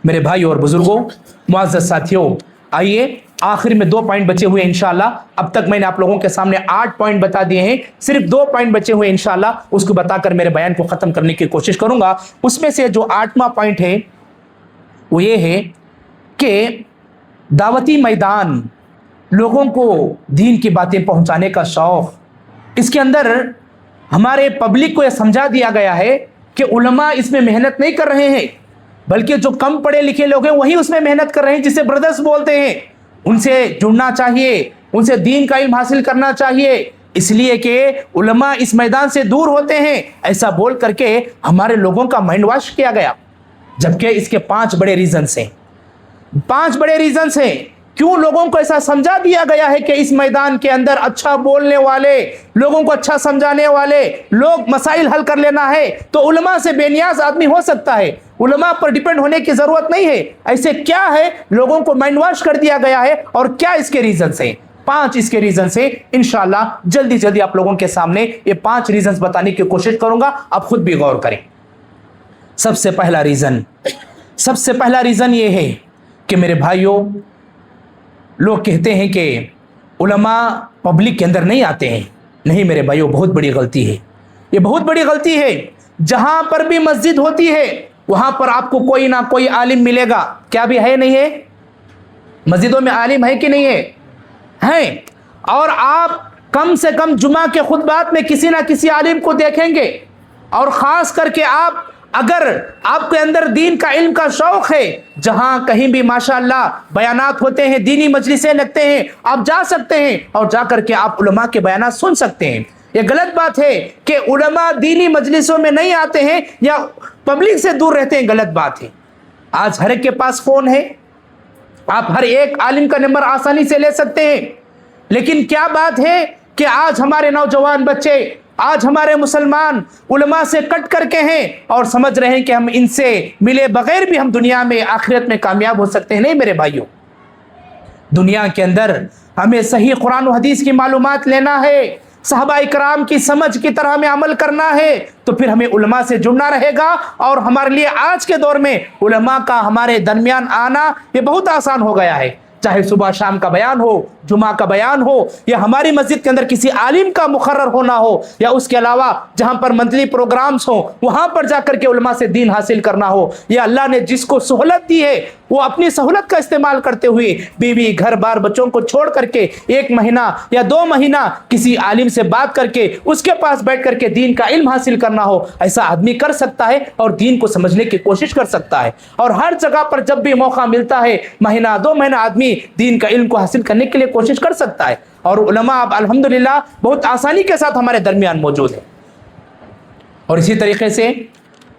میرے بھائیوں اور بزرگوں، معزز ساتھیوں، آئیے آخر میں 2 پوائنٹ بچے ہوئے انشاءاللہ. اب تک میں نے آپ لوگوں کے سامنے 8 پوائنٹ بتا دیے ہیں، صرف 2 پوائنٹ بچے ہوئے انشاءاللہ، اس کو بتا کر میرے بیان کو ختم کرنے کی کوشش کروں گا. اس میں سے جو 8واں پوائنٹ ہے وہ یہ ہے کہ دعوتی میدان، لوگوں کو دین کی باتیں پہنچانے کا شوق، اس کے اندر ہمارے پبلک کو یہ سمجھا دیا گیا ہے کہ علماء اس میں محنت نہیں کر رہے ہیں بلکہ جو کم پڑھے لکھے لوگ ہیں وہی اس میں محنت کر رہے ہیں، جسے بردرس بولتے ہیں. ان سے جڑنا چاہیے، ان سے دین کا علم حاصل کرنا چاہیے، اس لیے کہ علماء اس میدان سے دور ہوتے ہیں. ایسا بول کر کے ہمارے لوگوں کا مائنڈ واش کیا گیا، جبکہ اس کے 5 بڑے ریزنز ہیں. 5 بڑے ریزنز ہیں کیوں لوگوں کو ایسا سمجھا دیا گیا ہے کہ اس میدان کے اندر اچھا بولنے والے، لوگوں کو اچھا سمجھانے والے لوگ، مسائل حل کر لینا ہے تو علماء سے بے نیاز آدمی ہو سکتا ہے، علماء پر ڈیپینڈ ہونے کی ضرورت نہیں ہے. ایسے کیا ہے لوگوں کو مائنڈ واش کر دیا گیا ہے اور کیا اس کے ریزنز ہیں؟ 5 اس کے ریزنز ہیں. انشاءاللہ جلدی آپ لوگوں کے سامنے یہ 5 ریزنز بتانے کی کوشش کروں گا، آپ خود بھی غور کریں. سب سے پہلا ریزن یہ ہے کہ میرے بھائیوں، لوگ کہتے ہیں کہ علماء پبلک کے اندر نہیں آتے ہیں. نہیں میرے بھائیوں، بہت بڑی غلطی ہے، یہ بہت بڑی غلطی ہے. جہاں پر بھی مسجد ہوتی ہے وہاں پر آپ کو کوئی نہ کوئی عالم ملے گا. کیا بھی ہے نہیں ہے؟ مسجدوں میں عالم ہے کہ نہیں ہے؟ ہیں, اور آپ کم سے کم جمعہ کے خطبات میں کسی نہ کسی عالم کو دیکھیں گے, اور خاص کر کے اگر آپ کے اندر دین کا علم کا شوق ہے, جہاں کہیں بھی ماشاءاللہ بیانات ہوتے ہیں, دینی مجلسیں لگتے ہیں, آپ جا سکتے ہیں اور جا کر کے آپ علماء کے بیانات سن سکتے ہیں. یہ غلط بات ہے کہ علماء دینی مجلسوں میں نہیں آتے ہیں یا پبلک سے دور رہتے ہیں, غلط بات ہے. آج ہر ایک کے پاس فون ہے, آپ ہر ایک عالم کا نمبر آسانی سے لے سکتے ہیں, لیکن کیا بات ہے کہ آج ہمارے نوجوان بچے, آج ہمارے مسلمان علماء سے کٹ کر کے ہیں اور سمجھ رہے ہیں کہ ہم ان سے ملے بغیر بھی ہم دنیا میں آخرت میں کامیاب ہو سکتے ہیں. نہیں میرے بھائیوں, دنیا کے اندر ہمیں صحیح قرآن و حدیث کی معلومات لینا ہے, صحابہ اکرام کی سمجھ کی طرح ہمیں عمل کرنا ہے, تو پھر ہمیں علماء سے جڑنا رہے گا. اور ہمارے لیے آج کے دور میں علماء کا ہمارے درمیان آنا یہ بہت آسان ہو گیا ہے. چاہے صبح شام کا بیان ہو, جمعہ کا بیان ہو, یا ہماری مسجد کے اندر کسی عالم کا مقرر ہونا ہو, یا اس کے علاوہ جہاں پر منتھلی پروگرامز ہوں وہاں پر جا کر کے علماء سے دین حاصل کرنا ہو, یا اللہ نے جس کو سہولت دی ہے وہ اپنی سہولت کا استعمال کرتے ہوئے بیوی گھر بار بچوں کو چھوڑ کر کے 1 مہینہ یا 2 مہینہ کسی عالم سے بات کر کے اس کے پاس بیٹھ کر کے دین کا علم حاصل کرنا ہو, ایسا آدمی کر سکتا ہے اور دین کو سمجھنے کی کوشش کر سکتا ہے. اور ہر جگہ پر جب بھی موقع ملتا ہے, مہینہ 2 مہینہ آدمی دین کا علم کو حاصل کرنے کے لیے کوشش کر سکتا ہے. اور علماء اب الحمدللہ بہت آسانی کے ساتھ ہمارے درمیان موجود ہیں. اور اسی طریقے سے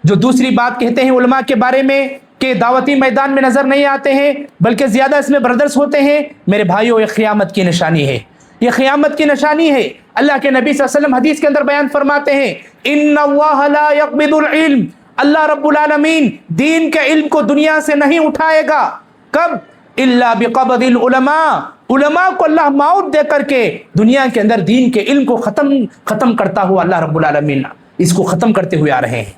جو دوسری بات کہتے ہیں علماء کے بارے میں کہ دعوتی میدان میں نظر نہیں آتے ہیں بلکہ زیادہ اس میں بردرس ہوتے ہیں, میرے بھائیوں یہ قیامت کی نشانی ہے, یہ قیامت کی نشانی ہے. اللہ کے نبی صلی اللہ علیہ وسلم حدیث کے اندر بیان فرماتے ہیں, ان اللہ لا یقبض العلم, اللہ رب العالمین دین کے علم کو دنیا سے نہیں اٹھائے گا. کب؟ الا بقبض العلماء, علماء کو اللہ موت دے کر کے دنیا کے اندر دین کے علم کو ختم کرتا ہوا اللہ رب العالمین اس کو ختم کرتے ہوئے آ رہے ہیں.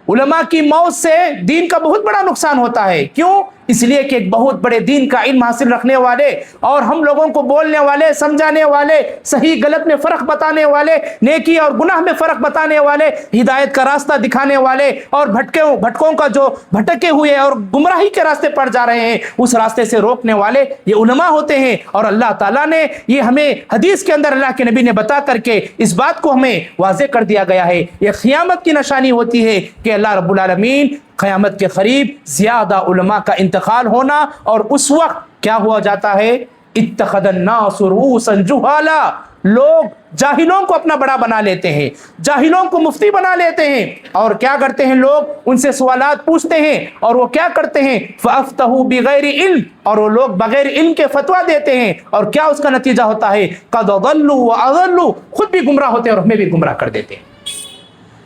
علماء کی موت سے دین کا بہت بڑا نقصان ہوتا ہے. کیوں؟ اس لیے کہ ایک بہت بڑے دین کا علم حاصل رکھنے والے اور ہم لوگوں کو بولنے والے, سمجھانے والے, صحیح غلط میں فرق بتانے والے, نیکی اور گناہ میں فرق بتانے والے, ہدایت کا راستہ دکھانے والے, اور بھٹکوں کا جو بھٹکے ہوئے اور گمراہی کے راستے پر جا رہے ہیں اس راستے سے روکنے والے یہ علماء ہوتے ہیں. اور اللہ تعالیٰ نے یہ ہمیں حدیث کے اندر اللہ کے نبی نے بتا کر کے اس بات کو ہمیں واضح کر دیا گیا ہے. یہ قیامت کی نشانی ہوتی ہے کہ اللہ رب العالمین قیامت کے قریب زیادہ علماء کا انتقال ہونا, اور اس وقت کیا ہوا جاتا ہے, اتخذ الناس رؤوسا جہالا, لوگ جاہلوں کو اپنا بڑا بنا لیتے ہیں, جاہلوں کو مفتی بنا لیتے ہیں, اور کیا کرتے ہیں لوگ ان سے سوالات پوچھتے ہیں, اور وہ کیا کرتے ہیں فافتہوا بغیر علم, اور وہ لوگ بغیر علم کے فتویٰ دیتے ہیں, اور کیا اس کا نتیجہ ہوتا ہے قد ضلوا واضلوا, خود بھی گمراہ ہوتے ہیں اور ہمیں بھی گمراہ کر دیتے ہیں.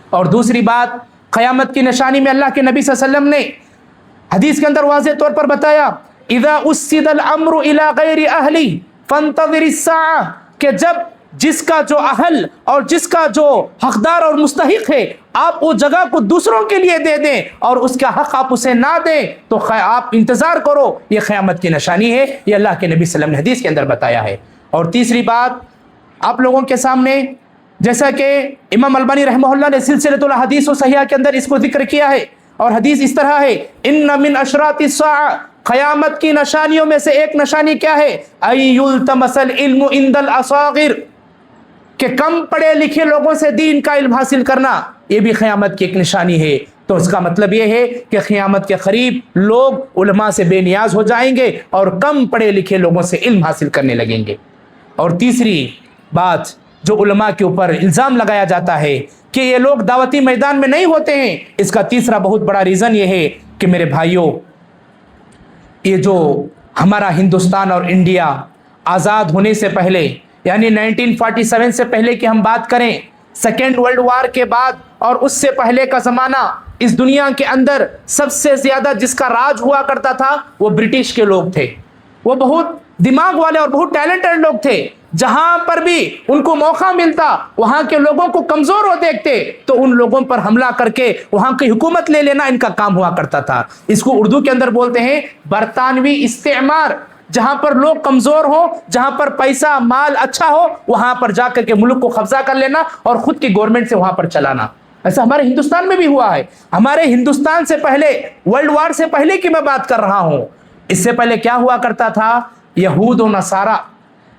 اور دوسری بات قیامت کی نشانی میں اللہ کے نبی صلی اللہ علیہ وسلم نے حدیث کے اندر واضح طور پر بتایا, اذا اسد الامر الى غیر اہلی فانتظر الساعہ, کہ جب جس کا جو اہل اور جس کا جو حقدار اور مستحق ہے آپ وہ جگہ کو دوسروں کے لیے دے دیں اور اس کا حق آپ اسے نہ دیں تو آپ انتظار کرو, یہ قیامت کی نشانی ہے. یہ اللہ کے نبی صلی اللہ علیہ وسلم نے حدیث کے اندر بتایا ہے. اور تیسری بات آپ لوگوں کے سامنے, جیسا کہ امام البانی رحمہ اللہ نے سلسلۃ الاحادیث والصحیحہ کے اندر اس کو ذکر کیا ہے, اور حدیث اس طرح ہے, ان من اشراط الساعہ, قیامت کی نشانیوں میں سے ایک نشانی کیا ہے, ان یلتمس العلم عند الاصاغر, کہ کم پڑھے لکھے لوگوں سے دین کا علم حاصل کرنا, یہ بھی قیامت کی ایک نشانی ہے. تو اس کا مطلب یہ ہے کہ قیامت کے قریب لوگ علماء سے بے نیاز ہو جائیں گے اور کم پڑھے لکھے لوگوں سے علم حاصل کرنے لگیں گے. اور تیسری بات جو علماء کے اوپر الزام لگایا جاتا ہے کہ یہ لوگ دعوتی میدان میں نہیں ہوتے ہیں, اس کا تیسرا بہت بڑا ریزن یہ ہے کہ میرے بھائیوں یہ جو ہمارا ہندوستان اور انڈیا آزاد ہونے سے پہلے یعنی 1947 سے پہلے کی ہم بات کریں, سیکنڈ ورلڈ وار کے بعد اور اس سے پہلے کا زمانہ, اس دنیا کے اندر سب سے زیادہ جس کا راج ہوا کرتا تھا وہ برٹش کے لوگ تھے. وہ بہت دماغ والے اور بہت ٹیلنٹڈ لوگ تھے. جہاں پر بھی ان کو موقع ملتا وہاں کے لوگوں کو کمزور ہو دیکھتے تو ان لوگوں پر حملہ کر کے وہاں کی حکومت لے لینا ان کا کام ہوا کرتا تھا. اس کو اردو کے اندر بولتے ہیں برطانوی استعمار. جہاں پر لوگ کمزور ہو, جہاں پر پیسہ مال اچھا ہو, وہاں پر جا کر کے ملک کو قبضہ کر لینا اور خود کی گورنمنٹ سے وہاں پر چلانا. ایسا ہمارے ہندوستان میں بھی ہوا ہے. ہمارے ہندوستان سے پہلے, ورلڈ وار سے پہلے کی میں بات کر رہا ہوں, اس سے پہلے کیا ہوا کرتا تھا, یہود و نصارہ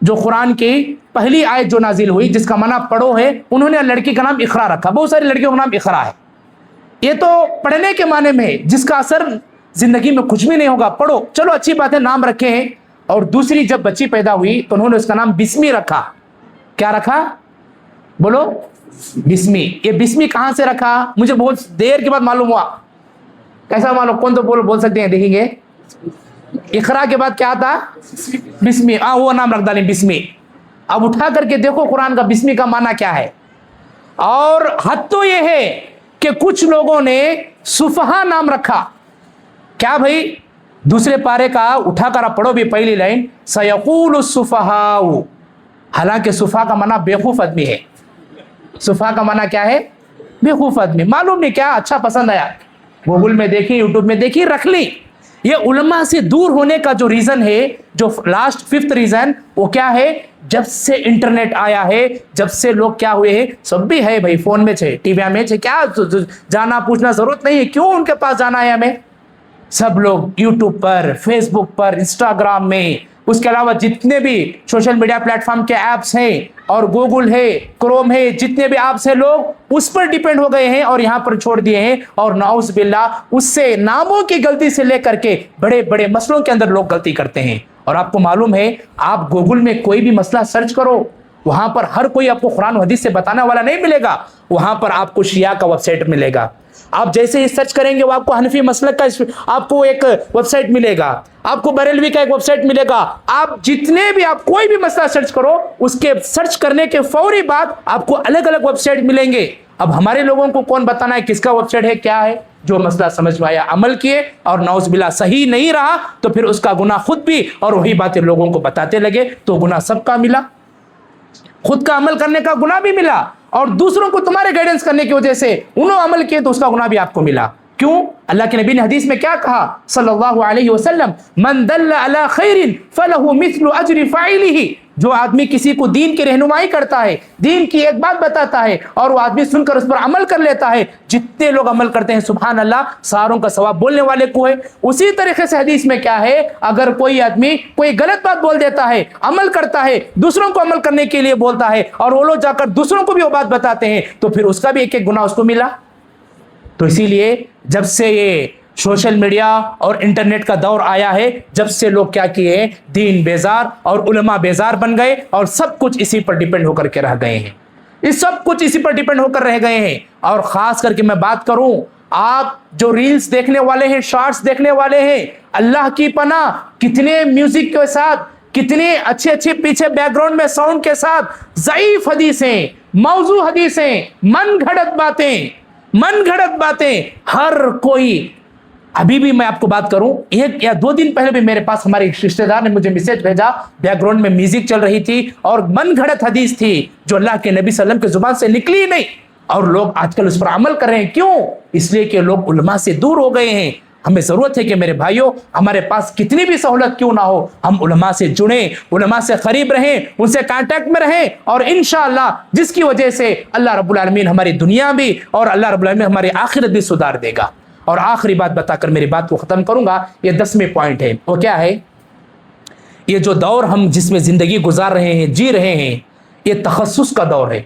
جو قرآن کی پہلی آیت جو نازل ہوئی جس کا معنی پڑھو ہے، انہوں نے لڑکی کا نام اقرا رکھا. بہت ساری لڑکیوں کا نام اقرا ہے. یہ تو پڑھنے کے معنی میں ہے، جس کا اثر زندگی میں کچھ بھی نہیں ہوگا. پڑھو، چلو اچھی بات ہے، نام رکھے ہیں. اور دوسری جب بچی پیدا ہوئی تو انہوں نے اس کا نام بسمی رکھا. کیا رکھا؟ بولو، بسمی. یہ بسمی کہاں سے رکھا؟ مجھے بہت دیر کے بعد معلوم ہوا. کیسا معلوم؟ کون تو بول سکتے ہیں؟ دیکھیں گے. اقرا کے بعد کیا تھا؟ بسمی. وہ نام رکھ ڈالیں، بسمی. اب اٹھا کر کے دیکھو قرآن کا بسمی کا معنی کیا ہے. اور حد تو یہ ہے کہ کچھ لوگوں نے سفہا نام رکھا. کیا بھائی؟ دوسرے پارے کا اٹھا کر آپ پڑھو بھی پہلی لائن، سیقول السفہاء. حالانکہ سفہا کا معنی بیوقوف آدمی ہے. سفہا کا معنی کیا ہے؟ بیوقوف آدمی. معلوم نہیں کیا اچھا پسند آیا، گوگل میں دیکھی، یوٹیوب میں دیکھی، رکھ لی. یہ علماء سے دور ہونے کا جو ریزن ہے، جو لاسٹ 5th ریزن، وہ کیا ہے؟ جب سے انٹرنیٹ آیا ہے، جب سے لوگ کیا ہوئے ہیں، سب بھی ہے بھائی، فون میں چھے، ٹی وی میں چھے، کیا جانا پوچھنا ضرورت نہیں ہے. کیوں ان کے پاس جانا ہے ہمیں؟ سب لوگ یوٹیوب پر، فیس بک پر، انسٹاگرام میں، اس کے علاوہ جتنے بھی سوشل میڈیا پلیٹ فارم کے ایپس ہیں، اور گوگل ہے، کروم ہے، جتنے بھی ایپس ہیں، لوگ اس پر ڈیپینڈ ہو گئے ہیں اور یہاں پر چھوڑ دیے ہیں. اور نعوذ باللہ اس سے ناموں کی غلطی سے لے کر کے بڑے بڑے مسئلوں کے اندر لوگ غلطی کرتے ہیں. اور آپ کو معلوم ہے، آپ گوگل میں کوئی بھی مسئلہ سرچ کرو، وہاں پر ہر کوئی آپ کو قرآن و حدیث سے بتانے والا نہیں ملے گا. وہاں پر آپ کو شیعہ کا ویب سائٹ ملے گا. آپ جیسے ہی سرچ کریں گے وہ آپ کو حنفی مسلک کا آپ کو ایک ویب سائٹ ملے گا، آپ کو بریلوی کا ایک ویب سائٹ ملے گا. آپ جتنے بھی آپ کوئی بھی مسئلہ سرچ کرو، اس کے سرچ کرنے کے فوری بعد آپ کو الگ الگ ویب سائٹ ملیں گے. اب ہمارے لوگوں کو کون بتانا ہے کس کا ویب سائٹ ہے، کیا ہے؟ جو مسئلہ سمجھ میں آیا عمل کیے، اور نعوذ باللہ صحیح نہیں رہا تو پھر اس کا گناہ خود بھی، اور وہی باتیں لوگوں کو بتاتے لگے تو گناہ سب کا ملا. خود کا عمل کرنے کا گناہ بھی ملا، اور دوسروں کو تمہارے گائیڈنس کرنے کی وجہ سے انہوں عمل کیے تو اس کا گناہ بھی آپ کو ملا. کیوں؟ اللہ کے نبی نے حدیث میں کیا کہا صلی اللہ علیہ وسلم، من دل علی خیر فلہ مثل اجر فاعلہ. جو آدمی کسی کو دین کی رہنمائی کرتا ہے، دین کی ایک بات بتاتا ہے، اور وہ آدمی سن کر اس پر عمل کر لیتا ہے، جتنے لوگ عمل کرتے ہیں سبحان اللہ ساروں کا ثواب بولنے والے کو ہے. اسی طریقے سے حدیث میں کیا ہے، اگر کوئی آدمی کوئی غلط بات بول دیتا ہے، عمل کرتا ہے، دوسروں کو عمل کرنے کے لیے بولتا ہے، اور وہ لوگ جا کر دوسروں کو بھی وہ بات بتاتے ہیں، تو پھر اس کا بھی ایک ایک گناہ اس کو ملا. تو اسی لیے جب سے یہ سوشل میڈیا اور انٹرنیٹ کا دور آیا ہے، جب سے لوگ کیا کیے ہیں، دین بیزار اور علماء بیزار بن گئے، اور سب کچھ اسی پر ڈیپینڈ ہو کر کے رہ گئے ہیں. اس سب کچھ اسی پر ڈیپینڈ ہو کر رہ گئے ہیں. اور خاص کر کے میں بات کروں، آپ جو ریلز دیکھنے والے ہیں، شارٹس دیکھنے والے ہیں، اللہ کی پناہ کتنے میوزک کے ساتھ، کتنے اچھے اچھے پیچھے بیک گراؤنڈ میں ساؤنڈ کے ساتھ ضعیف حدیثیں، موضوع حدیثیں، من گھڑت باتیں ہر کوئی. ابھی بھی میں آپ کو بات کروں، 1 یا 2 دن پہلے بھی میرے پاس ہمارے رشتہ دار نے مجھے میسج بھیجا، بیک گراؤنڈ میں میوزک چل رہی تھی اور من گھڑت حدیث تھی جو اللہ کے نبی صلی اللہ علیہ وسلم کی زبان سے نکلی نہیں، اور لوگ آج کل اس پر عمل کر رہے ہیں. کیوں؟ اس لیے کہ لوگ علماء سے دور ہو گئے ہیں. ہمیں ضرورت ہے کہ میرے بھائیوں، ہمارے پاس کتنی بھی سہولت کیوں نہ ہو، ہم علماء سے جڑیں، علماء سے قریب رہیں، ان سے کانٹیکٹ میں رہیں، اور انشاءاللہ جس کی وجہ سے اللہ رب العالمین ہماری دنیا بھی اور اللہ رب العالمین ہماری آخرت بھی سدھار دے گا. اور آخری بات بتا کر میری بات کو ختم کروں گا، یہ 10ویں پوائنٹ ہے. وہ کیا ہے؟ یہ جو دور ہم جس میں زندگی گزار رہے ہیں، جی رہے ہیں، یہ تخصص کا دور ہے.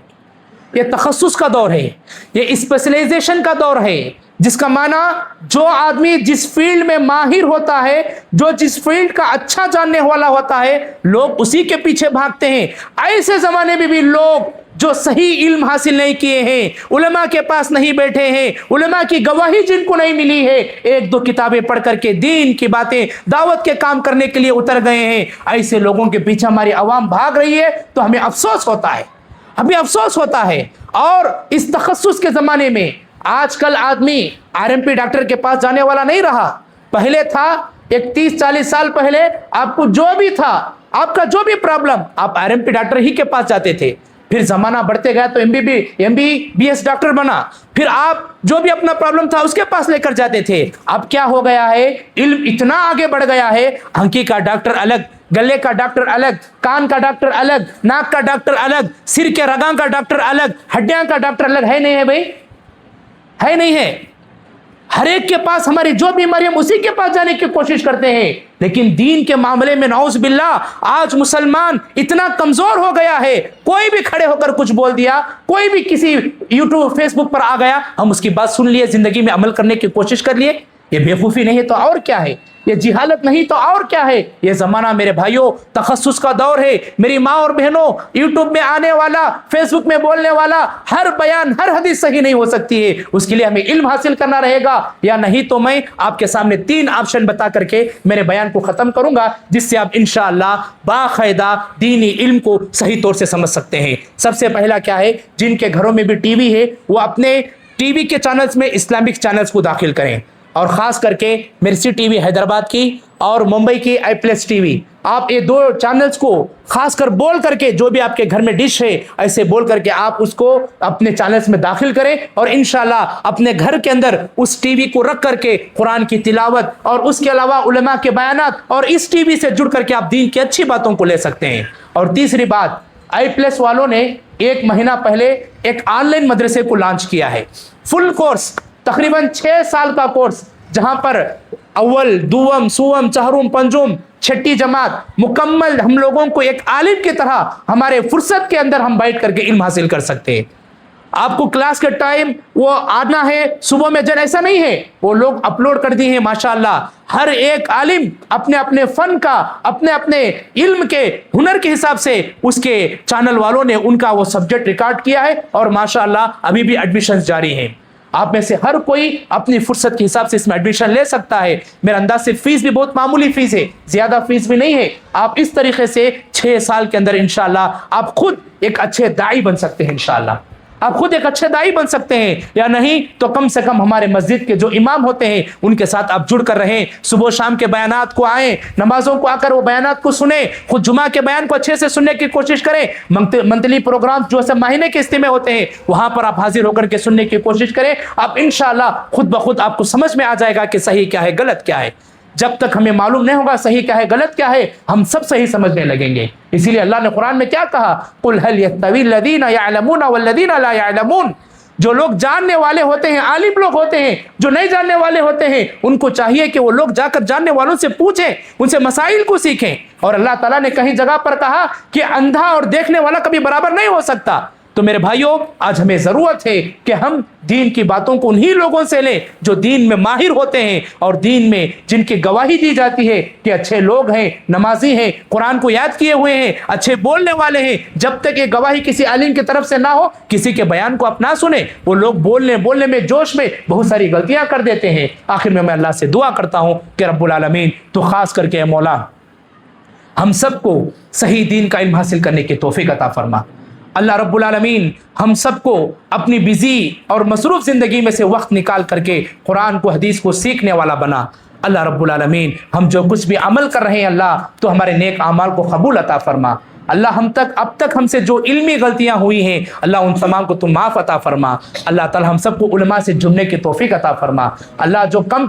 یہ تخصص کا دور ہے، یہ اسپیشلائزیشن کا دور ہے، جس کا معنی جو آدمی جس فیلڈ میں ماہر ہوتا ہے، جو جس فیلڈ کا اچھا جاننے والا ہوتا ہے، لوگ اسی کے پیچھے بھاگتے ہیں. ایسے زمانے میں بھی لوگ جو صحیح علم حاصل نہیں کیے ہیں، علماء کے پاس نہیں بیٹھے ہیں، علماء کی گواہی جن کو نہیں ملی ہے، 1-2 کتابیں پڑھ کر کے دین کی باتیں، دعوت کے کام کرنے کے لیے اتر گئے ہیں. ایسے لوگوں کے پیچھے ہماری عوام بھاگ رہی ہے تو ہمیں افسوس ہوتا ہے، ہمیں افسوس ہوتا ہے. اور اس تخصص کے زمانے میں آج کل آدمی RMP ڈاکٹر کے پاس جانے والا نہیں رہا. پہلے تھا، ایک 30-40 سال پہلے آپ کو جو بھی تھا، آپ کا جو بھی پرابلم، آپ RMP ڈاکٹر ہی کے پاس جاتے تھے. پھر زمانہ بڑھتے گیا تو MBBS ڈاکٹر بنا، پھر آپ جو بھی اپنا پرابلم تھا اس کے پاس لے کر جاتے تھے. اب کیا ہو گیا ہے، علم اتنا آگے بڑھ گیا ہے، آنکھی کا ڈاکٹر الگ، گلے کا ڈاکٹر الگ، کان کا ڈاکٹر الگ، ناک کا ڈاکٹر الگ، سر کے رگاں کا ڈاکٹر الگ، ہڈیاں کا ڈاکٹر الگ. ہے نہیں ہے بھائی؟ ہے نہیں ہے؟ ہر ایک کے پاس ہماری جو بیماری ہم اسی کے پاس جانے کی کوشش کرتے ہیں، لیکن دین کے معاملے میں نعوذ باللہ آج مسلمان اتنا کمزور ہو گیا ہے، کوئی بھی کھڑے ہو کر کچھ بول دیا، کوئی بھی کسی یوٹیوب فیس بک پر آ گیا، ہم اس کی بات سن لیے، زندگی میں عمل کرنے کی کوشش کر لیے۔ یہ بیوقوفی نہیں ہے تو اور کیا ہے، یہ جہالت نہیں تو اور کیا ہے۔ یہ زمانہ میرے بھائیوں تخصص کا دور ہے۔ میری ماں اور بہنوں، یوٹیوب میں آنے والا، فیس بک میں بولنے والا ہر بیان، ہر حدیث صحیح نہیں ہو سکتی ہے، اس کے لیے ہمیں علم حاصل کرنا رہے گا، یا نہیں تو میں آپ کے سامنے 3 آپشن بتا کر کے میرے بیان کو ختم کروں گا، جس سے آپ انشاءاللہ باقاعدہ دینی علم کو صحیح طور سے سمجھ سکتے ہیں۔ سب سے پہلا کیا ہے، جن کے گھروں میں بھی ٹی وی ہے وہ اپنے ٹی وی کے چینلز میں اسلامک چینلز کو داخل کریں، اور خاص کر کے مرسی ٹی وی حیدرآباد کی اور ممبئی کی آئی پلس ٹی وی، آپ یہ 2 چینلز کو خاص کر بول کر کے، جو بھی آپ کے گھر میں ڈش ہے ایسے بول کر کے آپ اس کو اپنے چینلز میں داخل کریں، اور انشاءاللہ اپنے گھر کے اندر اس ٹی وی کو رکھ کر کے قرآن کی تلاوت اور اس کے علاوہ علماء کے بیانات، اور اس ٹی وی سے جڑ کر کے آپ دین کی اچھی باتوں کو لے سکتے ہیں۔ اور تیسری بات، آئی پلس والوں نے 1 مہینہ پہلے ایک آن لائن مدرسے کو لانچ کیا ہے، فل کورس، تقریباً 6 سال کا کورس، جہاں پر اول، دوم، سوم، چہرم، پنجم، چھٹی جماعت مکمل ہم لوگوں کو ایک عالم کی طرح ہمارے فرصت کے اندر ہم بیٹھ کر کے علم حاصل کر سکتے ہیں۔ آپ کو کلاس کے ٹائم وہ آنا ہے صبح میں، جن ایسا نہیں ہے، وہ لوگ اپلوڈ کر دی ہیں ماشاءاللہ، ہر ایک عالم اپنے اپنے فن کا، اپنے اپنے علم کے ہنر کے حساب سے اس کے چینل والوں نے ان کا وہ سبجیکٹ ریکارڈ کیا ہے، اور ماشاءاللہ ابھی بھی ایڈمیشنز جاری ہیں۔ آپ میں سے ہر کوئی اپنی فرصت کے حساب سے اس میں ایڈمیشن لے سکتا ہے۔ میرا انداز سے فیس بھی بہت معمولی فیس ہے، زیادہ فیس بھی نہیں ہے۔ آپ اس طریقے سے 6 سال کے اندر انشاءاللہ آپ خود ایک اچھے داعی بن سکتے ہیں، انشاءاللہ آپ خود ایک اچھے داعی بن سکتے ہیں، یا نہیں تو کم سے کم ہمارے مسجد کے جو امام ہوتے ہیں ان کے ساتھ آپ جڑ کر رہیں، صبح شام کے بیانات کو آئیں، نمازوں کو آ کر وہ بیانات کو سنیں، خود جمعہ کے بیان کو اچھے سے سننے کی کوشش کریں، منتھلی پروگرام جو ہے مہینے کے اجتماع ہوتے ہیں وہاں پر آپ حاضر ہو کر کے سننے کی کوشش کریں۔ آپ انشاءاللہ خود بخود آپ کو سمجھ میں آ جائے گا کہ صحیح کیا ہے، غلط کیا ہے۔ جب تک ہمیں معلوم نہیں ہوگا صحیح کیا ہے غلط کیا ہے، ہم سب صحیح سمجھنے لگیں گے۔ اسی لیے اللہ نے قرآن میں کیا کہا، قُلْ هَلْ يَسْتَوِي الَّذِينَ يَعْلَمُونَ وَالَّذِينَ لَا يَعْلَمُونَ۔ جو لوگ جاننے والے ہوتے ہیں، عالم لوگ ہوتے ہیں، جو نہیں جاننے والے ہوتے ہیں، ان کو چاہیے کہ وہ لوگ جا کر جاننے والوں سے پوچھیں، ان سے مسائل کو سیکھیں۔ اور اللہ تعالیٰ نے کہیں جگہ پر کہا کہ اندھا اور دیکھنے والا کبھی برابر نہیں ہو سکتا۔ تو میرے بھائیوں، آج ہمیں ضرورت ہے کہ ہم دین کی باتوں کو انہی لوگوں سے لیں جو دین میں ماہر ہوتے ہیں، اور دین میں جن کی گواہی دی جاتی ہے کہ اچھے لوگ ہیں، نمازی ہیں، قرآن کو یاد کیے ہوئے ہیں، اچھے بولنے والے ہیں۔ جب تک یہ گواہی کسی عالم کی طرف سے نہ ہو، کسی کے بیان کو آپ نہ سنیں۔ وہ لوگ بولنے میں جوش میں بہت ساری غلطیاں کر دیتے ہیں۔ آخر میں اللہ سے دعا کرتا ہوں کہ رب العالمین تو خاص کر کے اے مولا، ہم سب کو صحیح دین کا علم حاصل کرنے کی توفیق عطا فرما۔ اللہ رب العالمین ہم سب کو اپنی بزی اور مصروف زندگی میں سے وقت نکال کر کے قرآن کو، حدیث کو سیکھنے والا بنا۔ اللہ رب العالمین ہم جو کچھ بھی عمل کر رہے ہیں اللہ تو ہمارے نیک اعمال کو قبول عطا فرما۔ اللہ اب تک ہم سے جو علمی غلطیاں ہوئی ہیں اللہ ان تمام کو تم معاف عطا فرما۔ اللہ تعالی ہم سب کو علماء سے جڑنے کی توفیق عطا فرما۔ اللہ جو کم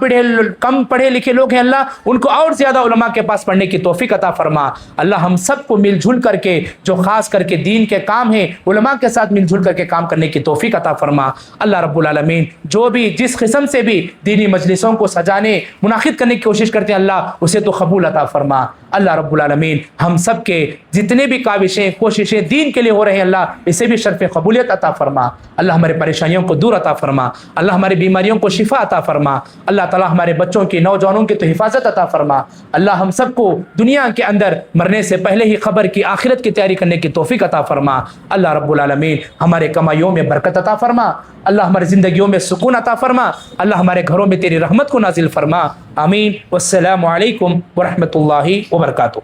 پڑھے لکھے لوگ ہیں اللہ ان کو اور زیادہ علماء کے پاس پڑھنے کی توفیق عطا فرما۔ اللہ ہم سب کو مل جل کر کے جو خاص کر کے دین کے کام ہیں علماء کے ساتھ مل جل کر کے کام کرنے کی توفیق عطا فرما۔ اللہ رب العالمین جو بھی جس قسم سے بھی دینی مجلسوں کو سجانے منعقد کرنے کی کوشش کرتے ہیں اللہ اسے تو قبول عطا فرما۔ اللہ رب العالمین ہم سب کے جتنے بھی کاوشیں کوششیں دین کے لیے ہو رہے ہیں اللہ اسے بھی شرف قبولیت عطا فرما۔ اللہ ہمارے پریشانیوں کو دور عطا فرما۔ اللہ ہماری بیماریوں کو شفا عطا فرما۔ اللہ تعالی ہمارے بچوں کی، نوجوانوں کی تو حفاظت عطا فرما۔ اللہ ہم سب کو دنیا کے اندر مرنے سے پہلے ہی خبر کی آخرت کی تیاری کرنے کی توفیق عطا فرما۔ اللہ رب العالمین ہمارے کمائیوں میں برکت عطا فرما۔ اللہ ہماری زندگیوں میں سکون عطا فرما۔ اللہ ہمارے گھروں میں تیری رحمت کو نازل فرما۔ آمین۔ والسلام علیکم ورحمۃ اللہ وبرکاتہ۔